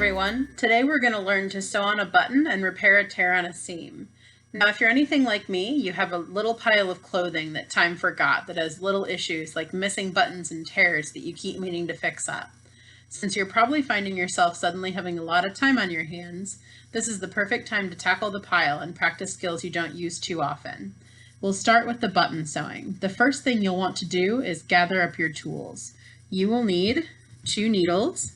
everyone. Today we're going to learn to sew on a button and repair a tear on a seam. Now if you're anything like me, you have a little pile of clothing that time forgot that has little issues like missing buttons and tears that you keep meaning to fix up. Since you're probably finding yourself suddenly having a lot of time on your hands, this is the perfect time to tackle the pile and practice skills you don't use too often. We'll start with the button sewing. The first thing you'll want to do is gather up your tools. You will need 2 needles,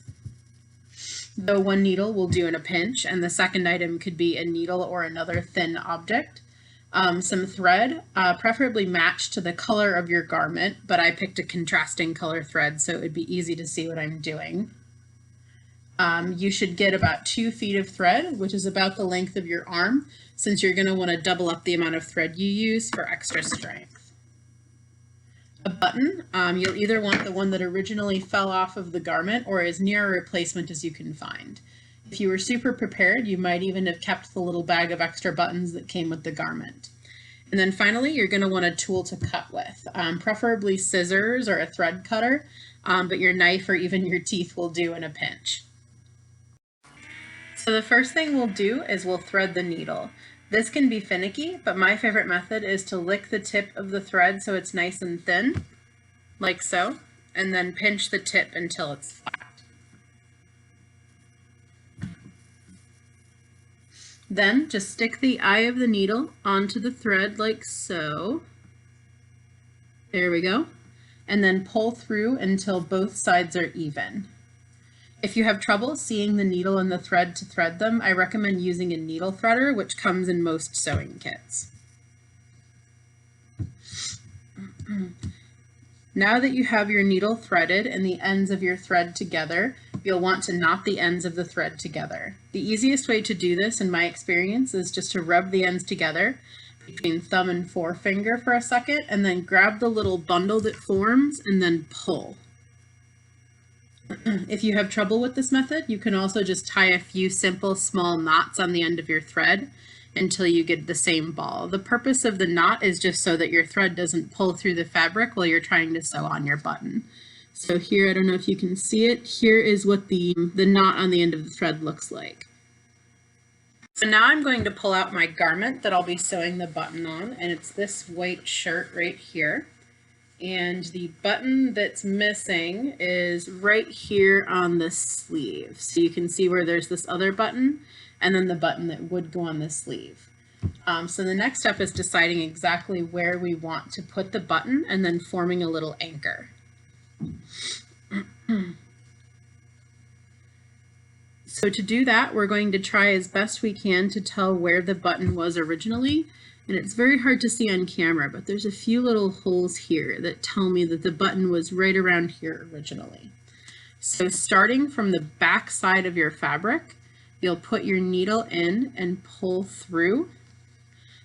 though one needle will do in a pinch, and the second item could be a needle or another thin object. Some thread, preferably matched to the color of your garment, but I picked a contrasting color thread so it would be easy to see what I'm doing. You should get about 2 feet of thread, which is about the length of your arm, since you're going to want to double up the amount of thread you use for extra strength. A button, you'll either want the one that originally fell off of the garment or as near a replacement as you can find. If you were super prepared, you might even have kept the little bag of extra buttons that came with the garment. And then finally, you're going to want a tool to cut with, preferably scissors or a thread cutter, but your knife or even your teeth will do in a pinch. So the first thing we'll do is we'll thread the needle. This can be finicky, but my favorite method is to lick the tip of the thread so it's nice and thin, like so, and then pinch the tip until it's flat. Then just stick the eye of the needle onto the thread like so. There we go. And then pull through until both sides are even. If you have trouble seeing the needle and the thread to thread them, I recommend using a needle threader, which comes in most sewing kits. Now that you have your needle threaded and the ends of your thread together, you'll want to knot the ends of the thread together. The easiest way to do this, in my experience, is just to rub the ends together between thumb and forefinger for a second, and then grab the little bundle that forms and then pull. If you have trouble with this method, you can also just tie a few simple small knots on the end of your thread until you get the same ball. The purpose of the knot is just so that your thread doesn't pull through the fabric while you're trying to sew on your button. So here, I don't know if you can see it, here is what the knot on the end of the thread looks like. So now I'm going to pull out my garment that I'll be sewing the button on, and it's this white shirt right here. And the button that's missing is right here on the sleeve. So you can see where there's this other button and then the button that would go on the sleeve. So the next step is deciding exactly where we want to put the button and then forming a little anchor. So to do that, we're going to try as best we can to tell where the button was originally. And it's very hard to see on camera, but there's a few little holes here that tell me that the button was right around here originally. So starting from the back side of your fabric, you'll put your needle in and pull through.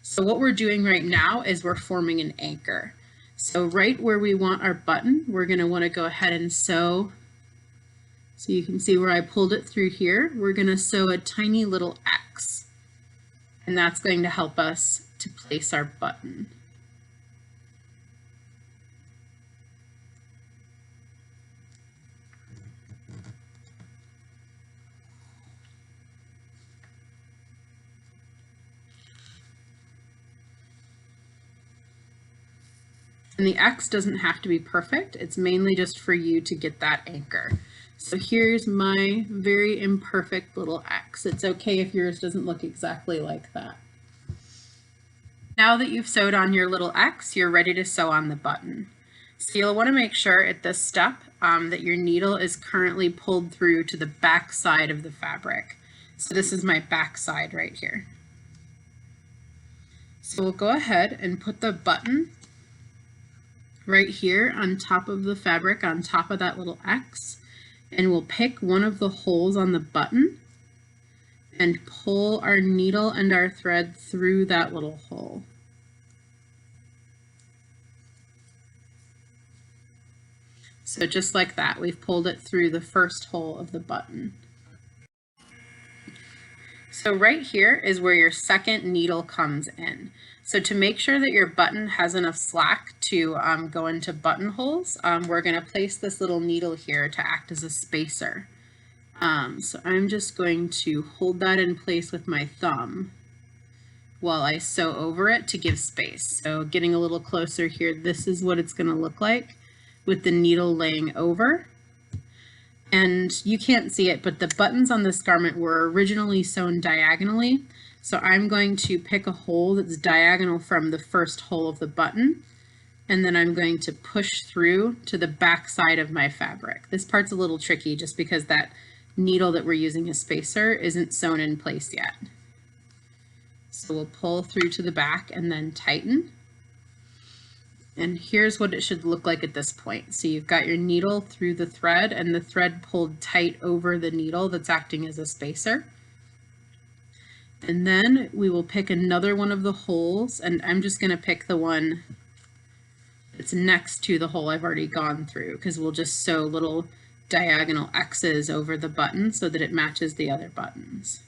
So what we're doing right now is we're forming an anchor. So right where we want our button, we're going to want to go ahead and sew. So you can see where I pulled it through here. We're going to sew a tiny little X, and that's going to help us to place our button. And the X doesn't have to be perfect. It's mainly just for you to get that anchor. So here's my very imperfect little X. It's okay if yours doesn't look exactly like that. Now that you've sewed on your little X, you're ready to sew on the button. So you'll want to make sure at this step that your needle is currently pulled through to the back side of the fabric. So this is my back side right here. So we'll go ahead and put the button right here on top of the fabric, on top of that little X, and we'll pick one of the holes on the button and pull our needle and our thread through that little hole. So just like that, we've pulled it through the first hole of the button. So right here is where your second needle comes in. So to make sure that your button has enough slack to go into buttonholes, we're going to place this little needle here to act as a spacer. So I'm just going to hold that in place with my thumb while I sew over it to give space. So getting a little closer here, this is what it's going to look like with the needle laying over. And you can't see it, but the buttons on this garment were originally sewn diagonally. So I'm going to pick a hole that's diagonal from the first hole of the button, and then I'm going to push through to the back side of my fabric. This part's a little tricky just because that needle that we're using as spacer isn't sewn in place yet. So we'll pull through to the back and then tighten. And here's what it should look like at this point. So you've got your needle through the thread and the thread pulled tight over the needle that's acting as a spacer. And then we will pick another one of the holes, and I'm just going to pick the one that's next to the hole I've already gone through, because we'll just sew little diagonal X's over the button so that it matches the other buttons.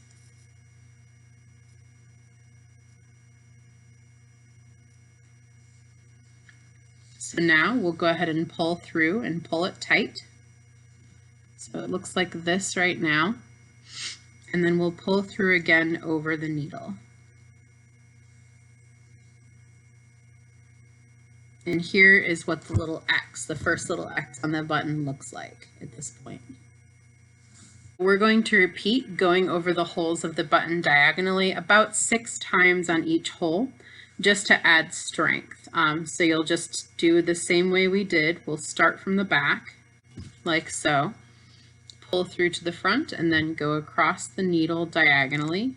So now we'll go ahead and pull through and pull it tight. So it looks like this right now. And then we'll pull through again over the needle. And here is what the little X, the first little X on the button looks like at this point. We're going to repeat going over the holes of the button diagonally about 6 times on each hole, just to add strength. So you'll just do the same way we did. We'll start from the back, like so, pull through to the front, and then go across the needle diagonally.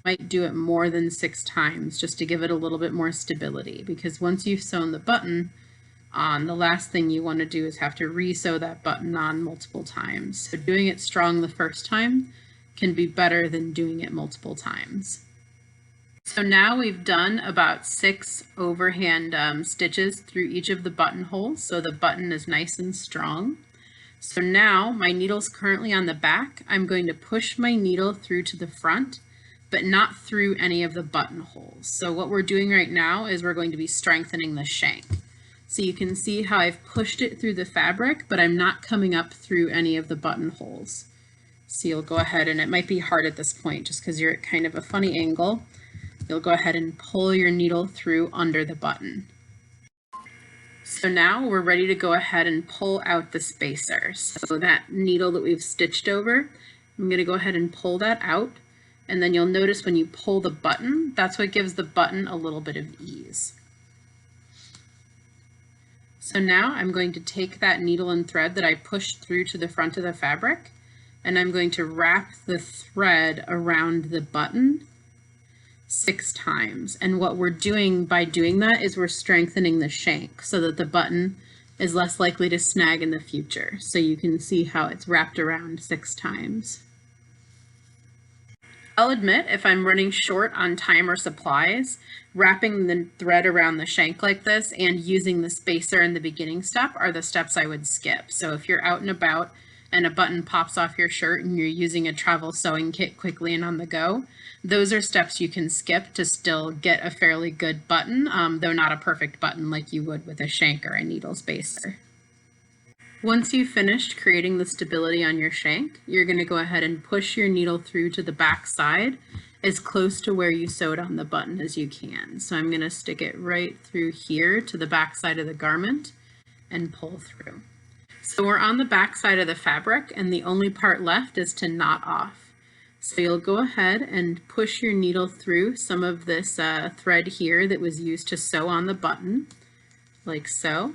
Might do it more than 6 times just to give it a little bit more stability, because once you've sewn the button on, the last thing you want to do is have to re-sew that button on multiple times. So doing it strong the first time can be better than doing it multiple times. So now we've done about 6 overhand stitches through each of the buttonholes, so the button is nice and strong. So now my needle's currently on the back. I'm going to push my needle through to the front, but not through any of the buttonholes. So what we're doing right now is we're going to be strengthening the shank. So you can see how I've pushed it through the fabric, but I'm not coming up through any of the buttonholes. So you'll go ahead, and it might be hard at this point just because you're at kind of a funny angle. You'll go ahead and pull your needle through under the button. So now we're ready to go ahead and pull out the spacer. So that needle that we've stitched over, I'm going to go ahead and pull that out. And then you'll notice when you pull the button, that's what gives the button a little bit of ease. So now I'm going to take that needle and thread that I pushed through to the front of the fabric, and I'm going to wrap the thread around the button 6 times. And what we're doing by doing that is we're strengthening the shank so that the button is less likely to snag in the future. So you can see how it's wrapped around 6 times. I'll admit, if I'm running short on time or supplies, wrapping the thread around the shank like this and using the spacer in the beginning step are the steps I would skip. So if you're out and about and a button pops off your shirt and you're using a travel sewing kit quickly and on the go, those are steps you can skip to still get a fairly good button, though not a perfect button like you would with a shank or a needle spacer. Once you've finished creating the stability on your shank, you're going to go ahead and push your needle through to the back side as close to where you sewed on the button as you can. So I'm going to stick it right through here to the back side of the garment and pull through. So we're on the back side of the fabric, and the only part left is to knot off. So you'll go ahead and push your needle through some of this thread here that was used to sew on the button, like so.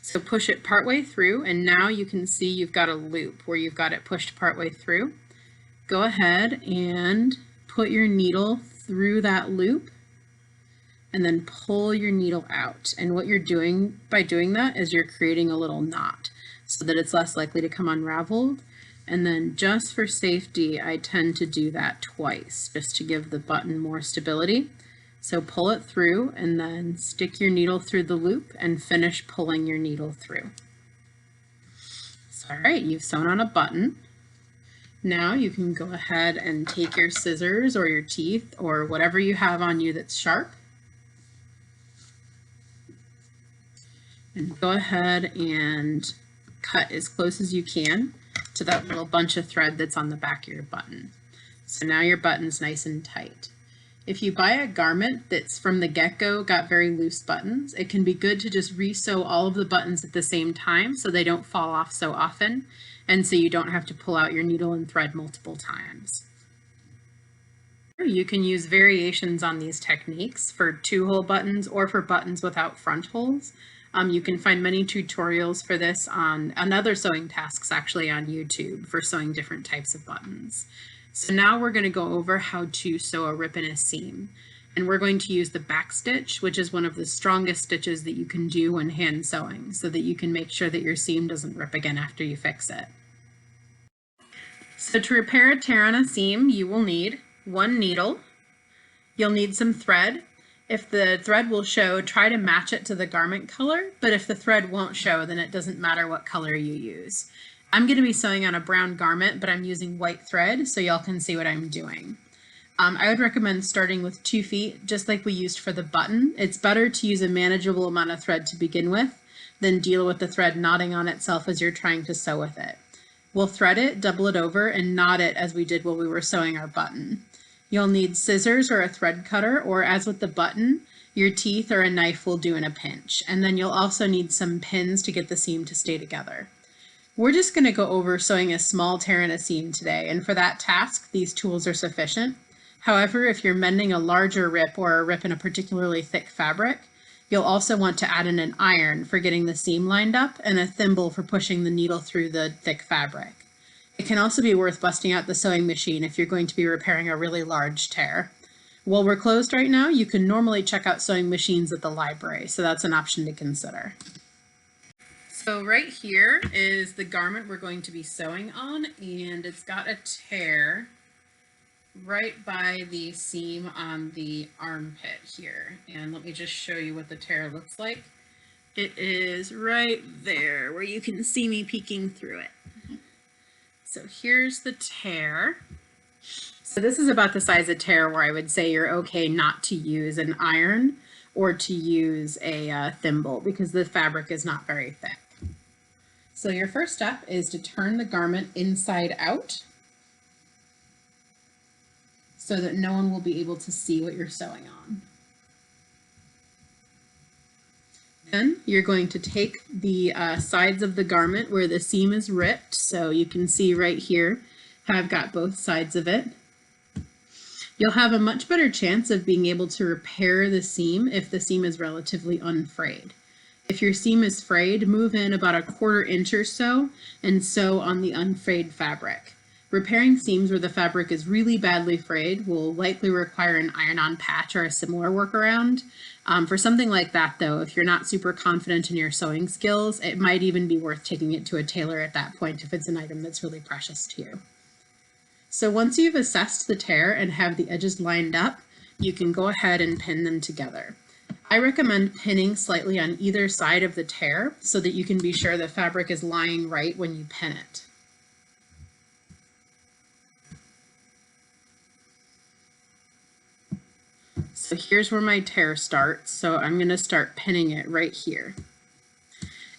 So push it partway through, and now you can see you've got a loop where you've got it pushed partway through. Go ahead and put your needle through that loop and then pull your needle out. And what you're doing by doing that is you're creating a little knot so that it's less likely to come unraveled. And then just for safety, I tend to do that twice just to give the button more stability. So pull it through and then stick your needle through the loop and finish pulling your needle through. So, all right, you've sewn on a button. Now you can go ahead and take your scissors or your teeth or whatever you have on you that's sharp. And go ahead and cut as close as you can to that little bunch of thread that's on the back of your button. So now your button's nice and tight. If you buy a garment that's from the get-go got very loose buttons, it can be good to just re-sew all of the buttons at the same time so they don't fall off so often, and so you don't have to pull out your needle and thread multiple times. You can use variations on these techniques for 2-hole buttons or for buttons without front holes. You can find many tutorials for this on other sewing tasks actually on YouTube for sewing different types of buttons. So now we're going to go over how to sew a rip in a seam. And we're going to use the back stitch, which is one of the strongest stitches that you can do when hand sewing so that you can make sure that your seam doesn't rip again after you fix it. So to repair a tear on a seam, you will need 1 needle. You'll need some thread. If the thread will show, try to match it to the garment color, but if the thread won't show, then it doesn't matter what color you use. I'm going to be sewing on a brown garment, but I'm using white thread so y'all can see what I'm doing. I would recommend starting with 2 feet, just like we used for the button. It's better to use a manageable amount of thread to begin with than deal with the thread knotting on itself as you're trying to sew with it. We'll thread it, double it over, and knot it as we did while we were sewing our button. You'll need scissors or a thread cutter, or as with the button, your teeth or a knife will do in a pinch. And then you'll also need some pins to get the seam to stay together. We're just going to go over sewing a small tear in a seam today, and for that task, these tools are sufficient. However, if you're mending a larger rip or a rip in a particularly thick fabric, you'll also want to add in an iron for getting the seam lined up and a thimble for pushing the needle through the thick fabric. It can also be worth busting out the sewing machine if you're going to be repairing a really large tear. While we're closed right now, you can normally check out sewing machines at the library, so that's an option to consider. So right here is the garment we're going to be sewing on, and it's got a tear right by the seam on the armpit here. And let me just show you what the tear looks like. It is right there where you can see me peeking through it. So here's the tear. So this is about the size of tear where I would say you're okay not to use an iron or to use a thimble because the fabric is not very thick. So your first step is to turn the garment inside out so that no one will be able to see what you're sewing on. Then you're going to take the sides of the garment where the seam is ripped, so you can see right here how I've got both sides of it. You'll have a much better chance of being able to repair the seam if the seam is relatively unfrayed. If your seam is frayed, move in about 1/4 inch or so and sew on the unfrayed fabric. Repairing seams where the fabric is really badly frayed will likely require an iron-on patch or a similar workaround. For something like that though, if you're not super confident in your sewing skills, it might even be worth taking it to a tailor at that point if it's an item that's really precious to you. So once you've assessed the tear and have the edges lined up, you can go ahead and pin them together. I recommend pinning slightly on either side of the tear so that you can be sure the fabric is lying right when you pin it. So here's where my tear starts, so I'm going to start pinning it right here.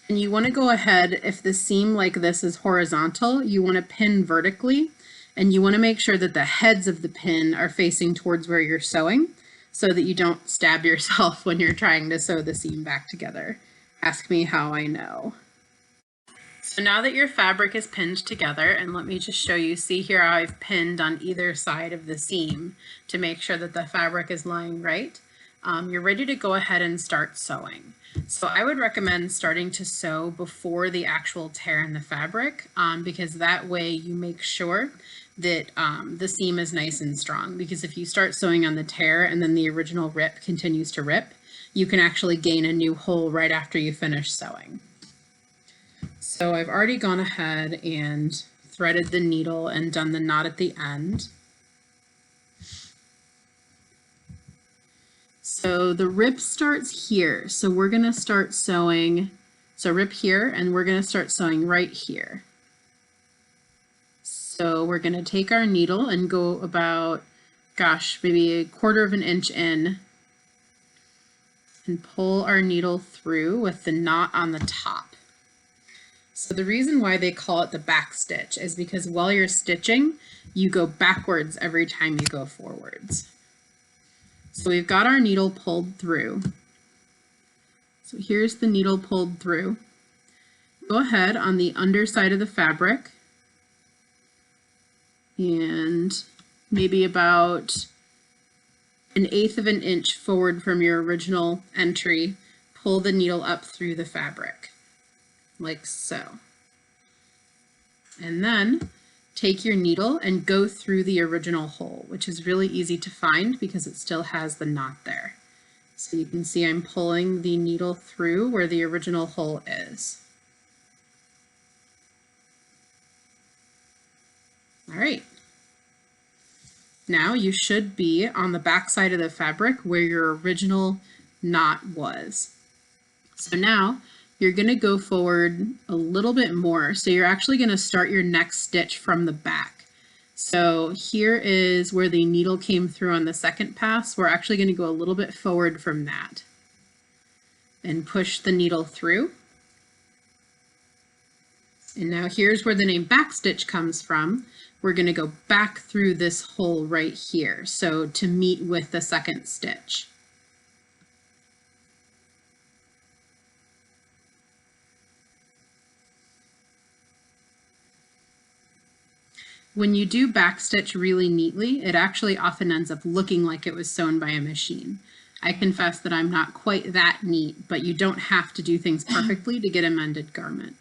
And you want to go ahead, if the seam like this is horizontal, you want to pin vertically, and you want to make sure that the heads of the pin are facing towards where you're sewing so that you don't stab yourself when you're trying to sew the seam back together. Ask me how I know. So now that your fabric is pinned together, and let me just show you, see here how I've pinned on either side of the seam to make sure that the fabric is lying right. You're ready to go ahead and start sewing. So I would recommend starting to sew before the actual tear in the fabric because that way you make sure that the seam is nice and strong, because if you start sewing on the tear and then the original rip continues to rip, you can actually gain a new hole right after you finish sewing. So I've already gone ahead and threaded the needle and done the knot at the end. So the rip starts here. So we're going to start sewing, so rip here, and we're going to start sewing right here. So we're going to take our needle and go about, gosh, maybe 1/4 inch in and pull our needle through with the knot on the top. So the reason why they call it the back stitch is because while you're stitching, you go backwards every time you go forwards. So we've got our needle pulled through. So here's the needle pulled through. Go ahead on the underside of the fabric and maybe about 1/8 of an inch forward from your original entry, pull the needle up through the fabric, like so. And then take your needle and go through the original hole, which is really easy to find because it still has the knot there. So you can see I'm pulling the needle through where the original hole is. All right. Now you should be on the back side of the fabric where your original knot was. So now you're going to go forward a little bit more. So you're actually going to start your next stitch from the back. So here is where the needle came through on the second pass. We're actually going to go a little bit forward from that and push the needle through. And now here's where the name back stitch comes from. We're going to go back through this hole right here, so to meet with the second stitch. When you do back stitch really neatly, it actually often ends up looking like it was sewn by a machine. I confess that I'm not quite that neat, but you don't have to do things perfectly to get a mended garment.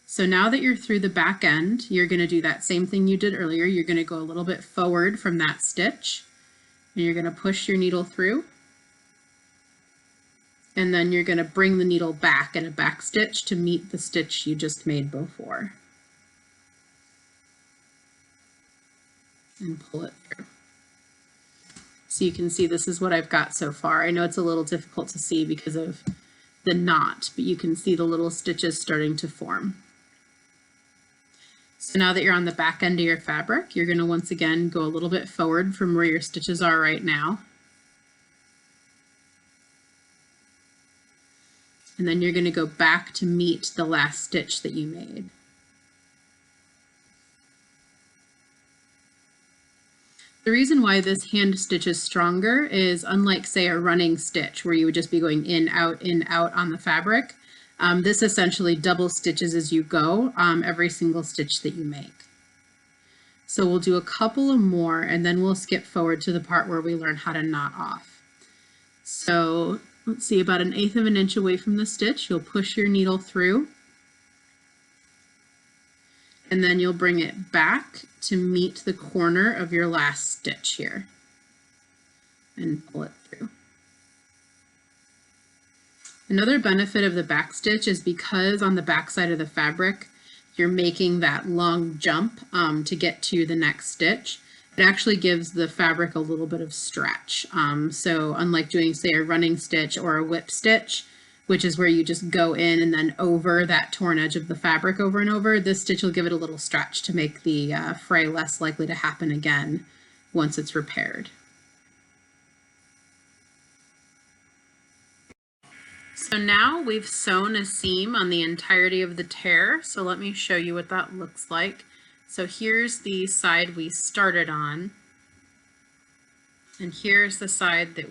So now that you're through the back end, you're going to do that same thing you did earlier. You're going to go a little bit forward from that stitch, and you're going to push your needle through. And then you're going to bring the needle back in a back stitch to meet the stitch you just made before. And pull it through. So you can see this is what I've got so far. I know it's a little difficult to see because of the knot, but you can see the little stitches starting to form. So now that you're on the back end of your fabric, you're going to once again go a little bit forward from where your stitches are right now. And then you're going to go back to meet the last stitch that you made. The reason why this hand stitch is stronger is, unlike, say, a running stitch where you would just be going in, out on the fabric, this essentially double stitches as you go every single stitch that you make. So we'll do a couple of more and then we'll skip forward to the part where we learn how to knot off. So let's see, about 1/8 of an inch away from the stitch, you'll push your needle through. And then you'll bring it back to meet the corner of your last stitch here and pull it through. Another benefit of the back stitch is because on the back side of the fabric you're making that long jump to get to the next stitch, it actually gives the fabric a little bit of stretch. So unlike doing, say, a running stitch or a whip stitch, which is where you just go in and then over that torn edge of the fabric over and over, this stitch will give it a little stretch to make the fray less likely to happen again once it's repaired. So now we've sewn a seam on the entirety of the tear, so let me show you what that looks like. So here's the side we started on, and here's the side that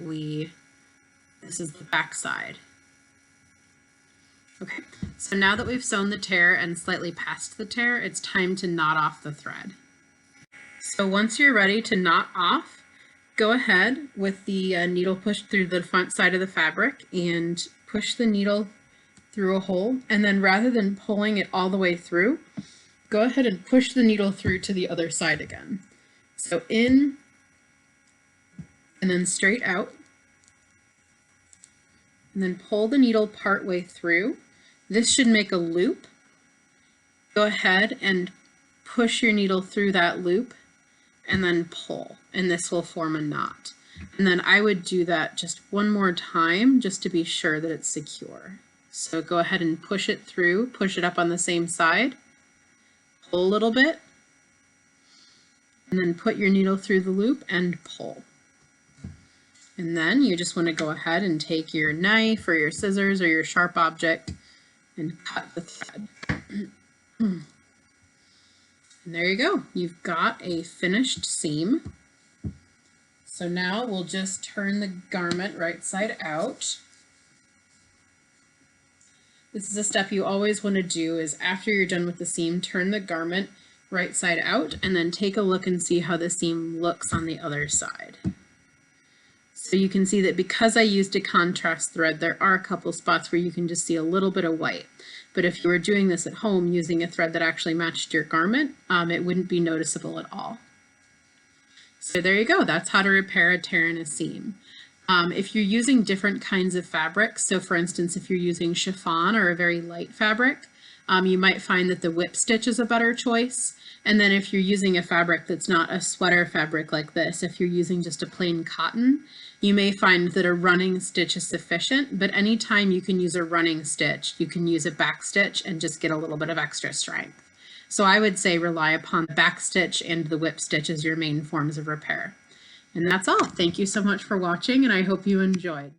this is the back side. Okay, so now that we've sewn the tear and slightly past the tear, it's time to knot off the thread. So once you're ready to knot off, go ahead with the needle pushed through the front side of the fabric and push the needle through a hole, and then rather than pulling it all the way through, go ahead and push the needle through to the other side again. So in and then straight out, and then pull the needle part way through. This should make a loop. Go ahead and push your needle through that loop and then pull, and this will form a knot. And then I would do that just one more time just to be sure that it's secure. So go ahead and push it through, push it up on the same side, pull a little bit, and then put your needle through the loop and pull. And then you just want to go ahead and take your knife or your scissors or your sharp object and cut the thread. And there you go. You've got a finished seam. So now we'll just turn the garment right side out. This is a step you always want to do, is after you're done with the seam, turn the garment right side out and then take a look and see how the seam looks on the other side. So you can see that because I used a contrast thread, there are a couple spots where you can just see a little bit of white. But if you were doing this at home using a thread that actually matched your garment, it wouldn't be noticeable at all. So there you go. That's how to repair a tear in a seam. If you're using different kinds of fabrics, so for instance, if you're using chiffon or a very light fabric, you might find that the whip stitch is a better choice. And then if you're using a fabric that's not a sweater fabric like this, if you're using just a plain cotton, you may find that a running stitch is sufficient, but anytime you can use a running stitch, you can use a back stitch and just get a little bit of extra strength. So I would say rely upon the back stitch and the whip stitch as your main forms of repair. And that's all. Thank you so much for watching, and I hope you enjoyed.